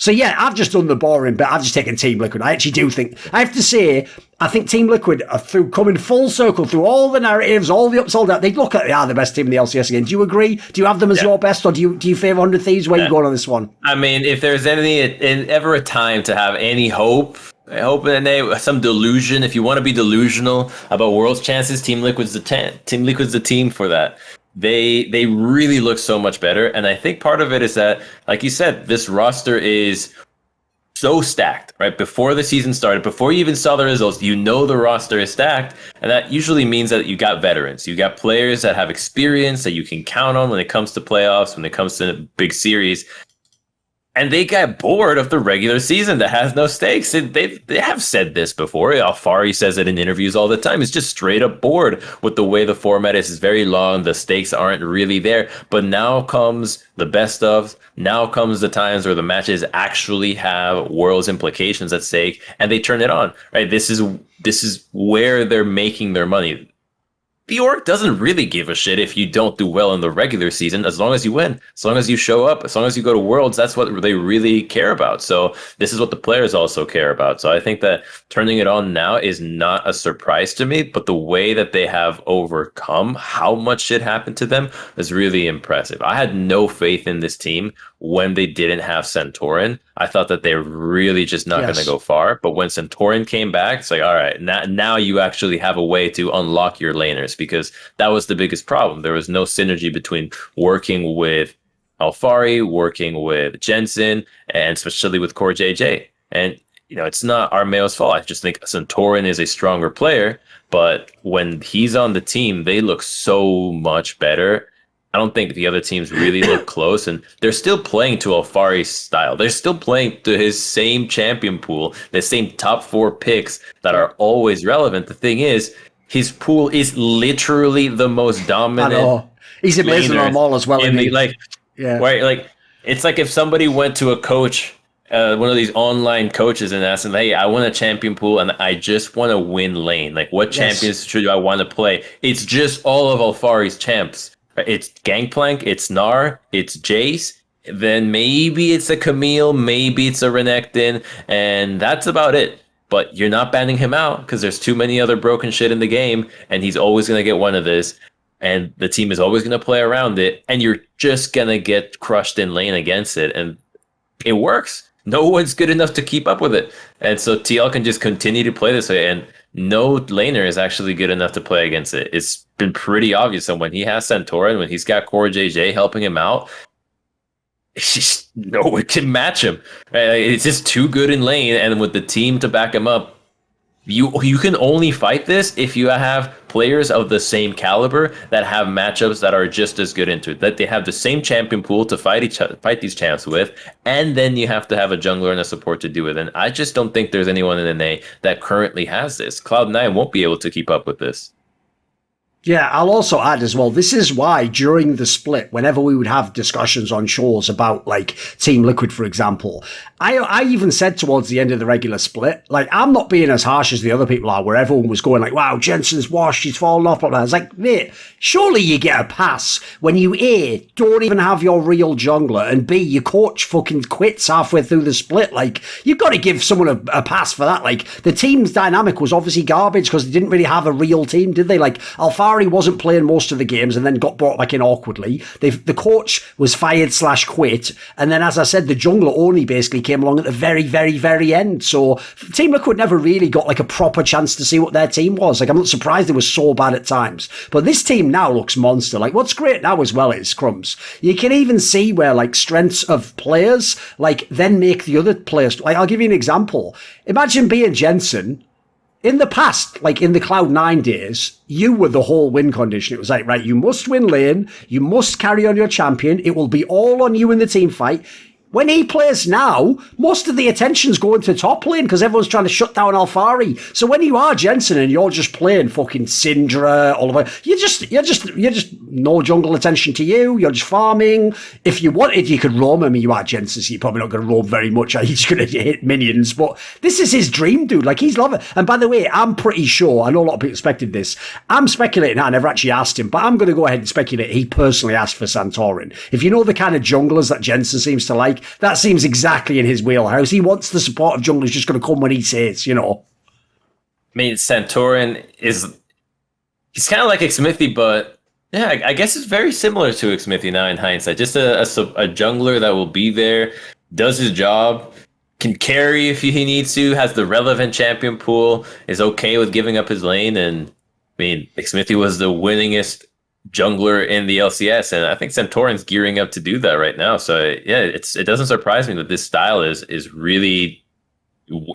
So yeah, I've just done the boring bit. I've just taken Team Liquid. I actually do think, I have to say, I think Team Liquid are coming full circle through all the narratives, all the ups, all that. They look like they are the best team in the LCS again. Do you agree? Do you have them as your best, or do you favour 100 Thieves? Where are you going on this one? I mean, if there's ever a time to have any hope, I hope in some delusion. If you want to be delusional about World's chances, Team Liquid's the team for that. They really look so much better, and I think part of it is that, like you said, this roster is so stacked, right? Before the season started, before you even saw the results, the roster is stacked, and that usually means that you got veterans. You got players that have experience that you can count on when it comes to playoffs, when it comes to big series. And they got bored of the regular season that has no stakes. They have said this before. Alphari says it in interviews all the time. It's just straight up bored with the way the format is. It's very long. The stakes aren't really there. But now comes the best of. Now comes the times where the matches actually have Worlds implications at stake, and they turn it on. Right? This is where they're making their money. The org doesn't really give a shit if you don't do well in the regular season, as long as you win, as long as you show up, as long as you go to Worlds. That's what they really care about. So this is what the players also care about. So I think that turning it on now is not a surprise to me, but the way that they have overcome how much shit happened to them is really impressive. I had no faith in this team when they didn't have Santorin. I thought that they're really just not going to go far. But when Santorin came back, it's like, all right, now you actually have a way to unlock your laners, because that was the biggest problem. There was no synergy between working with Alphari, working with Jensen, and especially with CoreJJ. And, it's not Armeo's fault. I just think Santorin is a stronger player, but when he's on the team, they look so much better. I don't think the other teams really look close, and they're still playing to Alphari's style. They're still playing to his same champion pool, the same top 4 picks that are always relevant. The thing is, his pool is literally the most dominant. I know. He's amazing on them all as well. Right? Like, it's like if somebody went to a coach, one of these online coaches, and asked him, "Hey, I want a champion pool, and I just want to win lane. Like, what champions should I want to play?" It's just all of Alphari's champs. It's Gangplank, it's Gnar, it's Jace, then maybe it's a Camille, maybe it's a Renekton, and that's about it. But you're not banning him out because there's too many other broken shit in the game, and he's always going to get one of this, and the team is always going to play around it, and you're just going to get crushed in lane against it, and it works. No one's good enough to keep up with it. And so TL can just continue to play this way, and no laner is actually good enough to play against it. It's been pretty obvious. And when he has Santorin, when he's got CoreJJ helping him out, it's just no one can match him. Right? It's just too good in lane, and with the team to back him up, you can only fight this if you have players of the same caliber that have matchups that are just as good into it, that they have the same champion pool to fight these champs with, and then you have to have a jungler and a support to do it. And I just don't think there's anyone in NA that currently has this. Cloud9 won't be able to keep up with this. Yeah, I'll also add as well, this is why during the split, whenever we would have discussions on shows about like Team Liquid, for example, I even said towards the end of the regular split, like, I'm not being as harsh as the other people are, where everyone was going like, wow, Jensen's washed, he's fallen off. Blah, blah. I was like, mate, surely you get a pass when you A, don't even have your real jungler, and B, your coach fucking quits halfway through the split. Like, you've got to give someone a pass for that. Like, the team's dynamic was obviously garbage because they didn't really have a real team, did they? Like, Alphari wasn't playing most of the games and then got brought back in awkwardly. The coach was fired / quit. And then, as I said, the jungler only basically came along at the very, very, very end. So Team Liquid never really got like a proper chance to see what their team was. Like, I'm not surprised they were so bad at times. But this team now looks monster. Like, what's great now as well is, Crumbs, you can even see where like strengths of players like then make the other players. Like, I'll give you an example. Imagine being Jensen. In the past, like in the Cloud9 days, you were the whole win condition. It was like, right, you must win lane, you must carry on your champion, it will be all on you in the team fight. When he plays now, most of the attention's going to top lane because everyone's trying to shut down Alphari. So when you are Jensen and you're just playing fucking Syndra, Oliver, you're just no jungle attention to you. You're just farming. If you wanted, you could roam. I mean, you are Jensen, so you're probably not going to roam very much. You're just going to hit minions. But this is his dream, dude. Like, he's loving it. And by the way, I'm pretty sure, I know a lot of people expected this. I'm speculating, I never actually asked him, but I'm going to go ahead and speculate he personally asked for Santorin. If you know the kind of junglers that Jensen seems to like, Like, that seems exactly in his wheelhouse. He wants the support of junglers just going to come when he says, you know. I mean, Santorin he's kind of like Xmithy, but yeah, I guess it's very similar to Xmithy now in hindsight. Just a jungler that will be there, does his job, can carry if he needs to, has the relevant champion pool, is okay with giving up his lane. And I mean, Xmithy was the winningest jungler in the LCS, and I think Santorin's gearing up to do that right now. So yeah, it doesn't surprise me that this style is really,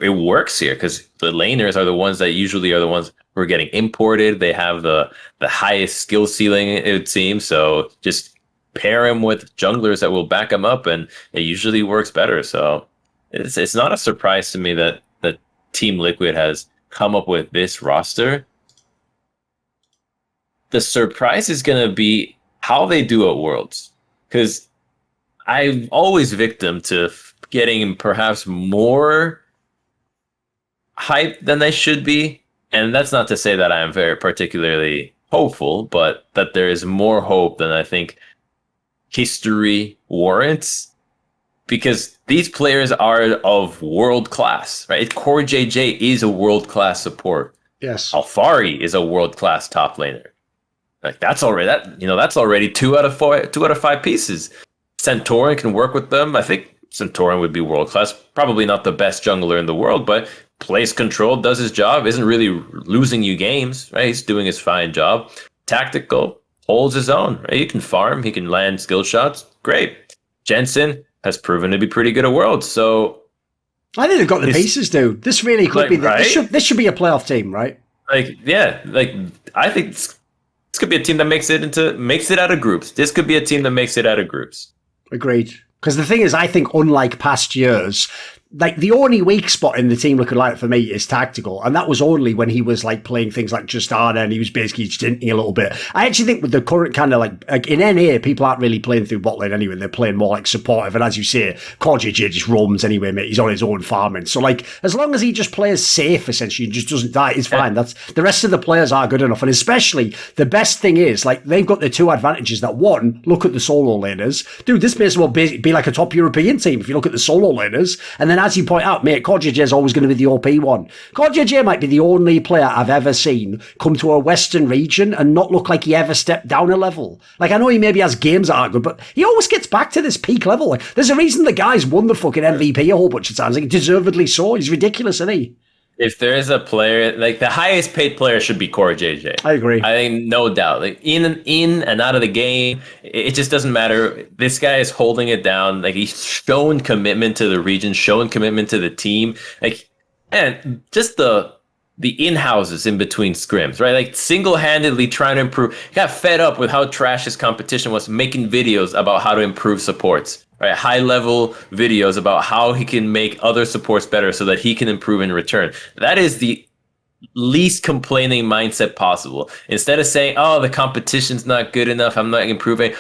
it works here, because the laners are the ones that usually are the ones who are getting imported. They have the highest skill ceiling, it would seem. So just pair him with junglers that will back him up, and it usually works better. So it's not a surprise to me that Team Liquid has come up with this roster. The surprise is going to be how they do at Worlds, because I'm always victim to getting perhaps more hype than they should be. And that's not to say that I am very particularly hopeful, but that there is more hope than I think history warrants, because these players are of world class, right? CoreJJ is a world class support. Yes. Alphari is a world class top laner. Like, that's already 2 out of 5 pieces. Santorin can work with them. I think Santorin would be world class. Probably not the best jungler in the world, but plays control, does his job, isn't really losing you games, right? He's doing his fine job. Tactical, holds his own, right? He can farm, he can land skill shots. Great. Jensen has proven to be pretty good at Worlds, so I think they've got the pieces, dude. This really could be right? this should be a playoff team, right? Like, yeah, like I think this could be a team that makes it out of groups. This could be a team that makes it out of groups. Agreed. Because the thing is, I think unlike past years, like, the only weak spot in the Team Liquid lineup for me is tactical, and that was only when he was like playing things like Justana and he was basically stinting a little bit. I actually think with the current kind of like in NA, people aren't really playing through bot lane anyway. They're playing more like supportive, and as you say, CoreJJ just roams anyway, mate. He's on his own farming. So like, as long as he just plays safe essentially and just doesn't die, it's fine. That's the rest of the players are good enough, and especially the best thing is, like, they've got the two advantages. That one, look at the solo laners, dude. This may as well be like a top European team if you look at the solo laners, and then as you point out, mate, CoreJJ is always going to be the OP one. CoreJJ might be the only player I've ever seen come to a Western region and not look like he ever stepped down a level. Like, I know he maybe has games that aren't good, but he always gets back to this peak level. Like, there's a reason the guy's won the fucking MVP a whole bunch of times. Like, deservedly so. He's ridiculous, isn't he? If there is a player, like, the highest paid player should be CoreJJ. I agree. I think, no doubt. Like, in and out of the game, it just doesn't matter. This guy is holding it down. Like, he's shown commitment to the region, shown commitment to the team. Like, and just the in-houses in between scrims, right? Like, single-handedly trying to improve. He got fed up with how trash his competition was, making videos about how to improve supports. Right, high-level videos about how he can make other supports better so that he can improve in return. That is the least complaining mindset possible. Instead of saying, "Oh, the competition's not good enough, I'm not improving,"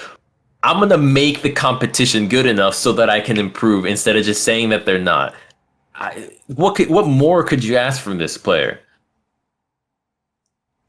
I'm gonna make the competition good enough so that I can improve. Instead of just saying that they're not. What more could you ask from this player?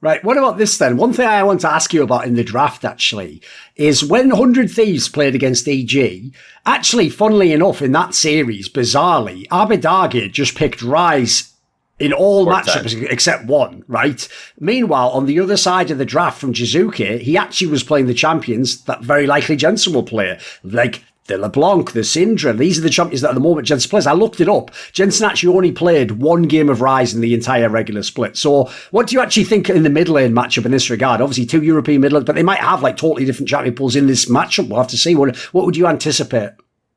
Right, what about this then? One thing I want to ask you about in the draft, actually, is when 100 Thieves played against EG, actually, funnily enough, in that series, bizarrely, Abidage just picked Ryze in all matchups except one, right? Meanwhile, on the other side of the draft from Jizuke, he actually was playing the champions that very likely Jensen will play. Like, the LeBlanc, the Syndra, these are the champions that at the moment Jensen plays. I looked it up. Jensen actually only played one game of Ryze in the entire regular split. So what do you actually think in the mid lane matchup in this regard? Obviously, two European mid lanes, but they might have like totally different champion pools in this matchup. We'll have to see. What would you anticipate?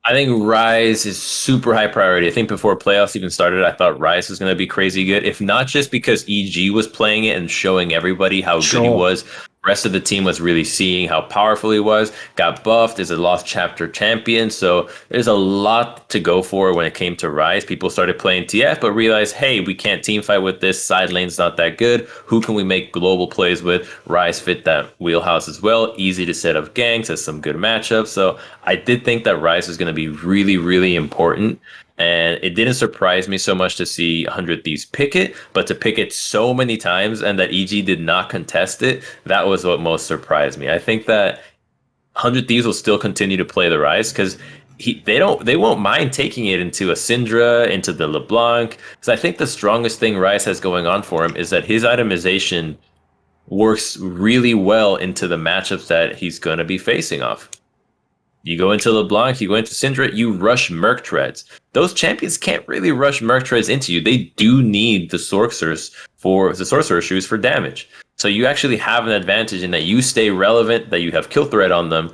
I think Ryze is super high priority. I think before playoffs even started, I thought Ryze was going to be crazy good. If not just because EG was playing it and showing everybody how good he was, the rest of the team was really seeing how powerful he was. Got buffed, is a lost chapter champion. So there's a lot to go for when it came to Ryze. People started playing TF, but realized, hey, we can't team fight with this. Side lane's not that good. Who can we make global plays with? Ryze fit that wheelhouse as well. Easy to set up ganks, has some good matchups. So I did think that Ryze was going to be really, really important. And it didn't surprise me so much to see 100 Thieves pick it, but to pick it so many times and that EG did not contest it, that was what most surprised me. I think that 100 Thieves will still continue to play the Ryze because they won't mind taking it into a Syndra, into the LeBlanc. Because I think the strongest thing Ryze has going on for him is that his itemization works really well into the matchups that he's going to be facing off. You go into LeBlanc, you go into Syndra, you rush Merc Treads. Those champions can't really rush Merc Treads into you. They do need the Sorcerer's Shoes for damage. So you actually have an advantage in that you stay relevant, that you have kill threat on them,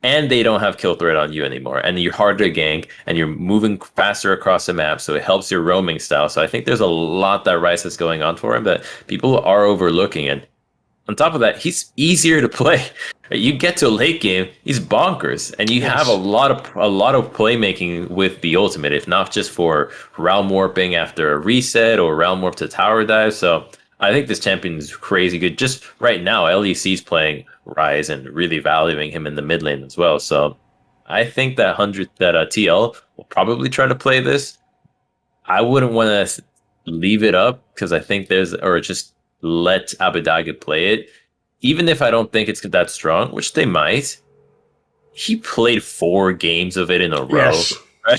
and they don't have kill threat on you anymore. And you're harder to gank, and you're moving faster across the map, so it helps your roaming style. So I think there's a lot that Ryze has going on for him that people are overlooking. And on top of that, he's easier to play. You get to a late game, he's bonkers, and you have a lot of playmaking with the ultimate, if not just for realm warping after a reset or realm warp to tower dive. So I think this champion is crazy good. Just right now, LEC's playing Ryze and really valuing him in the mid lane as well. So I think that TL will probably try to play this. I wouldn't want to leave it up because I think just let Abbedagge play it. Even if I don't think it's that strong, which they might, he played 4 games of it in a row. Yes.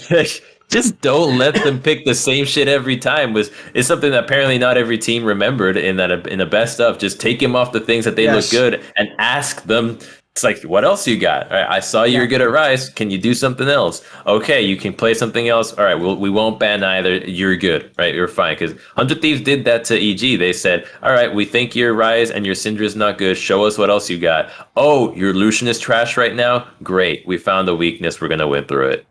Right? Just don't let them pick the same shit every time. It's something that apparently not every team remembered in a best of. Just take him off the things that they look good and ask them. It's like, what else you got? All right, I saw you're good at Ryze. Can you do something else? Okay, you can play something else. All right, we won't ban either. You're good, right? You're fine. Because 100 Thieves did that to EG. They said, all right, we think your Ryze and your Syndra's not good. Show us what else you got. Oh, your Lucian is trash right now? Great. We found a weakness. We're going to win through it.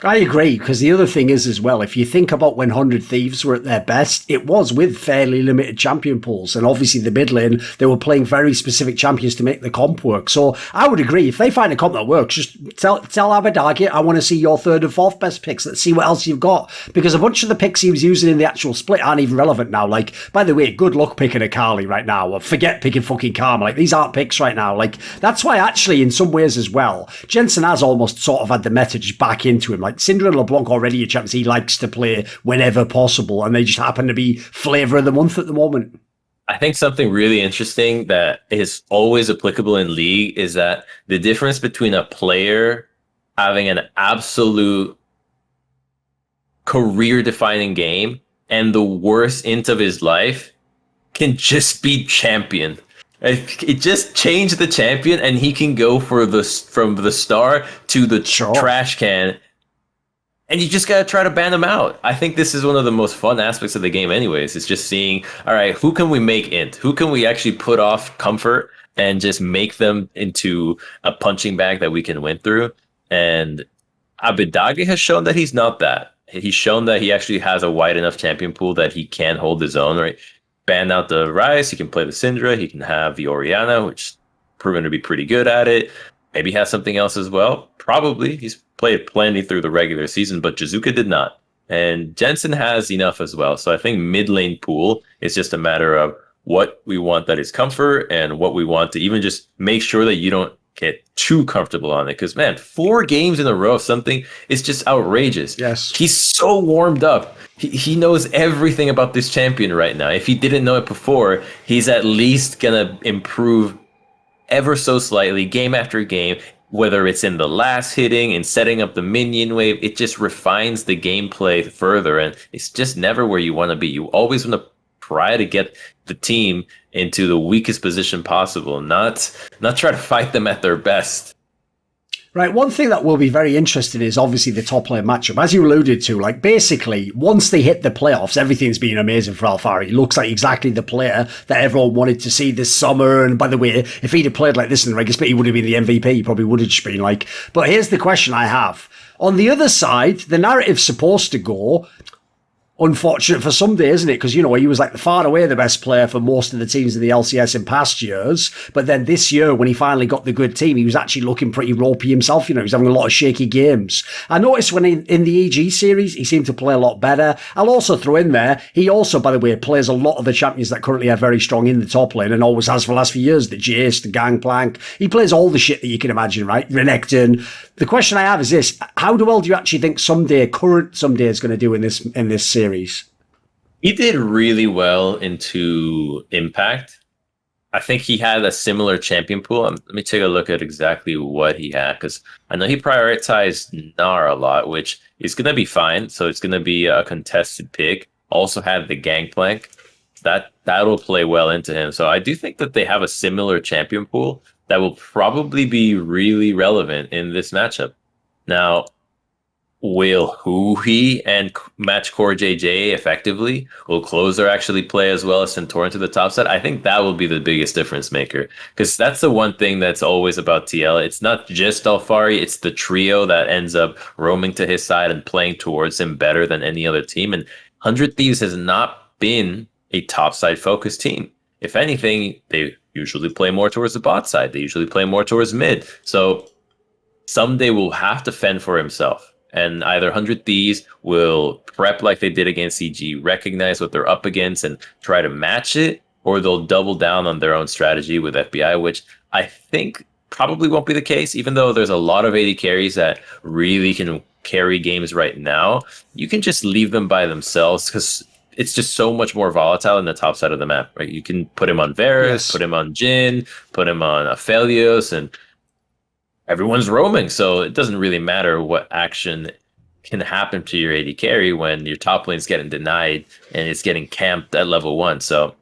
I agree, because the other thing is as well, if you think about when 100 Thieves were at their best, it was with fairly limited champion pools. And obviously the mid lane, they were playing very specific champions to make the comp work. So I would agree, if they find a comp that works, just tell Abbedagge, I want to see your 3rd and 4th best picks. Let's see what else you've got. Because a bunch of the picks he was using in the actual split aren't even relevant now. Like, by the way, good luck picking a Carly right now. Or forget picking fucking Karma. Like, these aren't picks right now. Like, that's why actually, in some ways as well, Jensen has almost sort of had the meta just back into him. Like, Syndra and LeBlanc already are champs he likes to play whenever possible, and they just happen to be flavor of the month at the moment. I think something really interesting that is always applicable in League is that the difference between a player having an absolute career-defining game and the worst int of his life can just be champion. It just changed the champion, and he can go from the star to the trash can. And you just got to try to ban them out. I think this is one of the most fun aspects of the game anyways. It's just seeing, all right, who can we make int? Who can we actually put off comfort and just make them into a punching bag that we can win through? And Abbedagge has shown that he's not that. He's shown that he actually has a wide enough champion pool that he can hold his own, right? Ban out the Ryze, he can play the Syndra, he can have the Orianna, which is proven to be pretty good at it. Maybe he has something else as well. Probably. He's played plenty through the regular season, but Jizuka did not. And Jensen has enough as well. So I think mid lane pool is just a matter of what we want that is comfort and what we want to even just make sure that you don't get too comfortable on it. Because, man, 4 games in a row of something is just outrageous. Yes. He's so warmed up. He knows everything about this champion right now. If he didn't know it before, he's at least going to improve ever so slightly, game after game, whether it's in the last hitting and setting up the minion wave. It just refines the gameplay further, and it's just never where you want to be. You always want to try to get the team into the weakest position possible, not try to fight them at their best. Right, one thing that will be very interesting is obviously the top lane matchup. As you alluded to, like basically, once they hit the playoffs, everything's been amazing for Alphari. He looks like exactly the player that everyone wanted to see this summer. And by the way, if he'd have played like this in the regular split, he would have been the MVP. He probably would have just been like, but here's the question I have. On the other side, the narrative's supposed to go, unfortunate for some days, isn't it? Because, you know, he was like far away the best player for most of the teams in the LCS in past years. But then this year, when he finally got the good team, he was actually looking pretty ropey himself. You know, he was having a lot of shaky games. I noticed when in the EG series, he seemed to play a lot better. I'll also throw in there, he also, by the way, plays a lot of the champions that currently are very strong in the top lane and always has for the last few years. The Jace, the Gangplank. He plays all the shit that you can imagine, right? Renekton. The question I have is this: how well do you actually think current Someday is going to do in this series? He did really well into Impact. I think he had a similar champion pool. Let me take a look at exactly what he had, because I know he prioritized Gnar a lot, which is going to be fine. So it's going to be a contested pick. Also had the Gangplank. That'll play well into him. So I do think that they have a similar champion pool that will probably be really relevant in this matchup. Now, will Huhi and match CoreJJ effectively? Will Closer actually play as well as Santorin to the top side? I think that will be the biggest difference maker, because that's the one thing that's always about TL. It's not just Alphari, it's the trio that ends up roaming to his side and playing towards him better than any other team. And 100 Thieves has not been a top side focused team. If anything, they usually play more towards the bot side. They usually play more towards mid. So someday will have to fend for himself. And either 100 Thieves will prep like they did against CG, recognize what they're up against and try to match it, or they'll double down on their own strategy with FBI, which I think probably won't be the case. Even though there's a lot of AD carries that really can carry games right now, you can just leave them by themselves, because it's just so much more volatile in the top side of the map, right? You can put him on Varus, put him on Jhin, put him on Aphelios, and everyone's roaming, so it doesn't really matter what action can happen to your AD carry when your top lane's getting denied and it's getting camped at level 1. So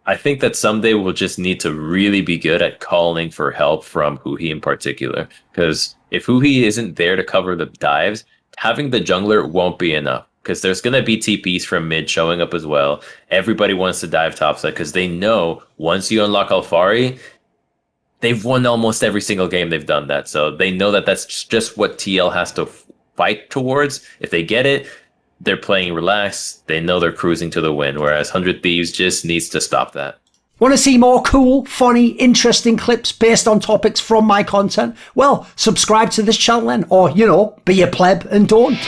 I think that someday we'll just need to really be good at calling for help from Huhi in particular, because if Huhi isn't there to cover the dives, having the jungler won't be enough, because there's going to be TPs from mid showing up as well. Everybody wants to dive topside because they know once you unlock Alphari, they've won almost every single game they've done that. So they know that that's just what TL has to fight towards. If they get it, they're playing relaxed. They know they're cruising to the win, whereas 100 Thieves just needs to stop that. Want to see more cool, funny, interesting clips based on topics from my content? Well, subscribe to this channel then, or, be a pleb and don't.